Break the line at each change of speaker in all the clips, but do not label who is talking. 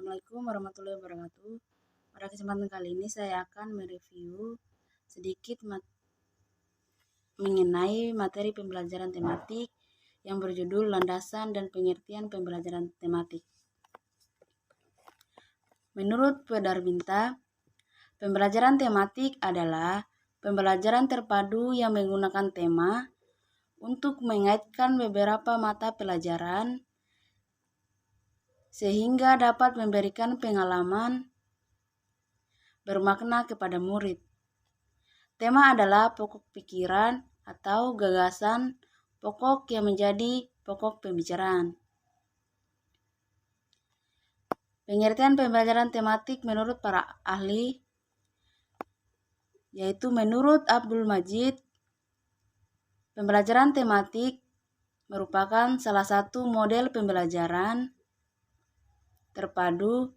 Assalamualaikum warahmatullahi wabarakatuh. Pada kesempatan kali ini saya akan mereview sedikit mengenai materi pembelajaran tematik yang berjudul Landasan dan Pengertian Pembelajaran Tematik. Menurut Pedarbinta, pembelajaran tematik adalah pembelajaran terpadu yang menggunakan tema untuk mengaitkan beberapa mata pelajaran sehingga dapat memberikan pengalaman bermakna kepada murid. Tema adalah pokok pikiran atau gagasan pokok yang menjadi pokok pembicaraan. Pengertian pembelajaran tematik menurut para ahli, yaitu menurut Abdul Majid, pembelajaran tematik merupakan salah satu model pembelajaran terpadu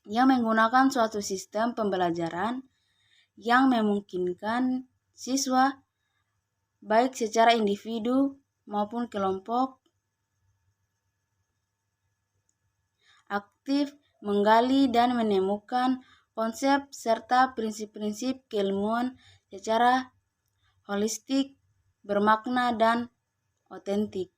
yang menggunakan suatu sistem pembelajaran yang memungkinkan siswa baik secara individu maupun kelompok aktif menggali dan menemukan konsep serta prinsip-prinsip keilmuan secara holistik, bermakna, dan otentik.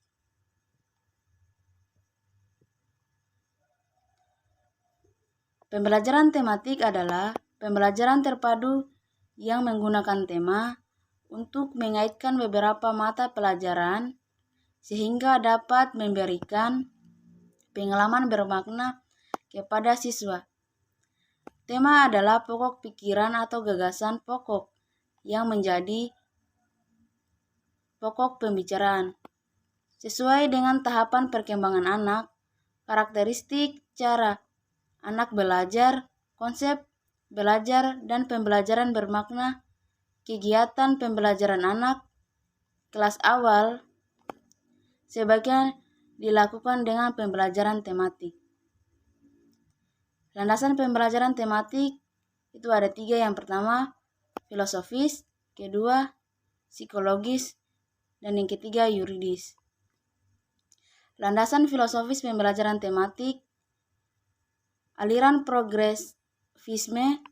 Pembelajaran tematik adalah pembelajaran terpadu yang menggunakan tema untuk mengaitkan beberapa mata pelajaran sehingga dapat memberikan pengalaman bermakna kepada siswa. Tema adalah pokok pikiran atau gagasan pokok yang menjadi pokok pembicaraan. Sesuai dengan tahapan perkembangan anak, karakteristik cara anak belajar, konsep belajar dan pembelajaran bermakna, kegiatan pembelajaran anak, kelas awal, sebagian dilakukan dengan pembelajaran tematik. Landasan pembelajaran tematik itu ada 3. Yang pertama, filosofis, kedua, psikologis, dan yang ketiga, yuridis. Landasan filosofis pembelajaran tematik, aliran progresifisme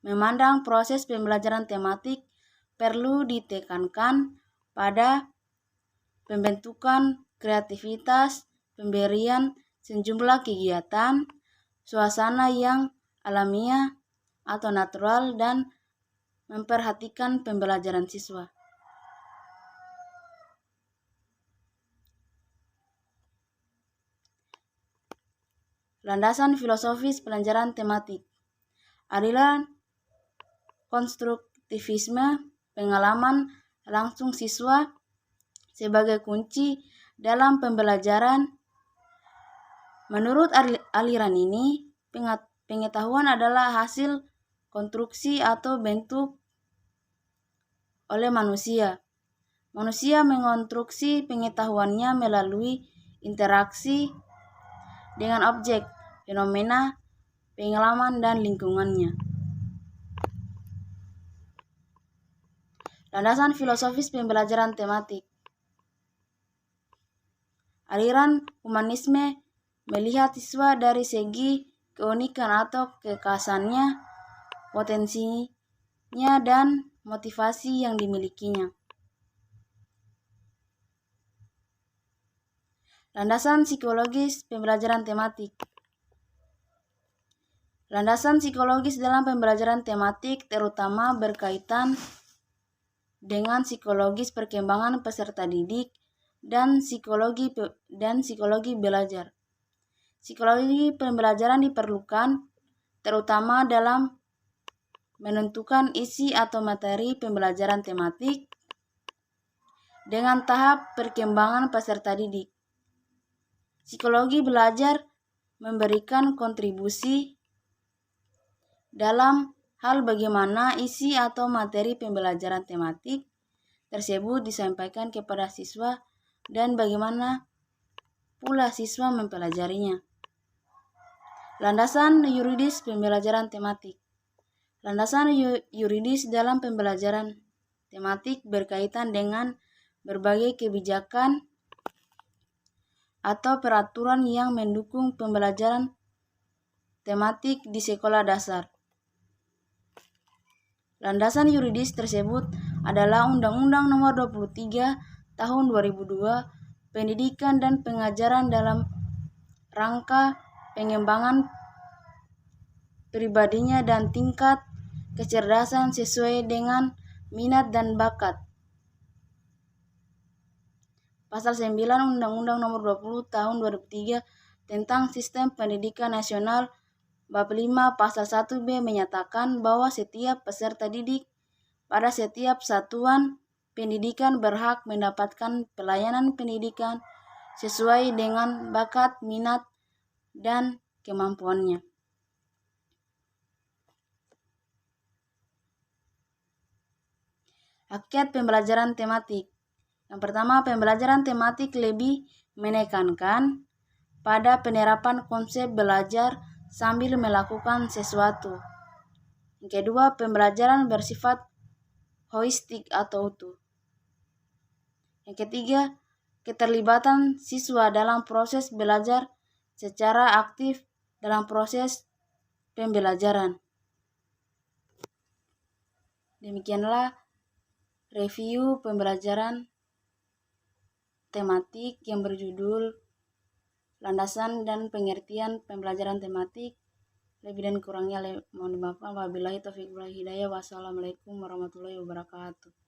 memandang proses pembelajaran tematik perlu ditekankan pada pembentukan kreativitas, pemberian sejumlah kegiatan, suasana yang alamiah atau natural, dan memperhatikan pembelajaran siswa. Landasan filosofis pelajaran tematik, aliran konstruktivisme, pengalaman langsung siswa sebagai kunci dalam pembelajaran. Menurut aliran ini, pengetahuan adalah hasil konstruksi atau bentuk oleh manusia. Manusia mengonstruksi pengetahuannya melalui interaksi dengan objek, fenomena, pengalaman, dan lingkungannya. Landasan filosofis pembelajaran tematik, aliran humanisme melihat siswa dari segi keunikan atau kekhasannya, potensinya, dan motivasi yang dimilikinya. Landasan psikologis pembelajaran tematik, landasan psikologis dalam pembelajaran tematik terutama berkaitan dengan psikologis perkembangan peserta didik dan psikologi belajar. Psikologi pembelajaran diperlukan terutama dalam menentukan isi atau materi pembelajaran tematik dengan tahap perkembangan peserta didik. Psikologi belajar memberikan kontribusi dalam hal bagaimana isi atau materi pembelajaran tematik tersebut disampaikan kepada siswa dan bagaimana pula siswa mempelajarinya. Landasan yuridis pembelajaran tematik, landasan yuridis dalam pembelajaran tematik berkaitan dengan berbagai kebijakan atau peraturan yang mendukung pembelajaran tematik di sekolah dasar. Landasan yuridis tersebut adalah Undang-Undang Nomor 23 Tahun 2002, Pendidikan dan Pengajaran dalam rangka pengembangan pribadinya dan tingkat kecerdasan sesuai dengan minat dan bakat. Pasal 9 Undang-Undang Nomor 20 Tahun 2003 tentang Sistem Pendidikan Nasional Bab 5 Pasal 1B menyatakan bahwa setiap peserta didik pada setiap satuan pendidikan berhak mendapatkan pelayanan pendidikan sesuai dengan bakat, minat, dan kemampuannya. Hakikat pembelajaran tematik. Yang pertama, pembelajaran tematik lebih menekankan pada penerapan konsep belajar sambil melakukan sesuatu. Yang kedua, pembelajaran bersifat holistik atau utuh. Yang ketiga, keterlibatan siswa dalam proses belajar secara aktif dalam proses pembelajaran. Demikianlah review pembelajaran tematik yang berjudul Landasan dan Pengertian Pembelajaran Tematik. Lebih dan kurangnya mohon dimaafkan. Wabillahi taufiq wal hidayah. Wassalamualaikum warahmatullahi wabarakatuh.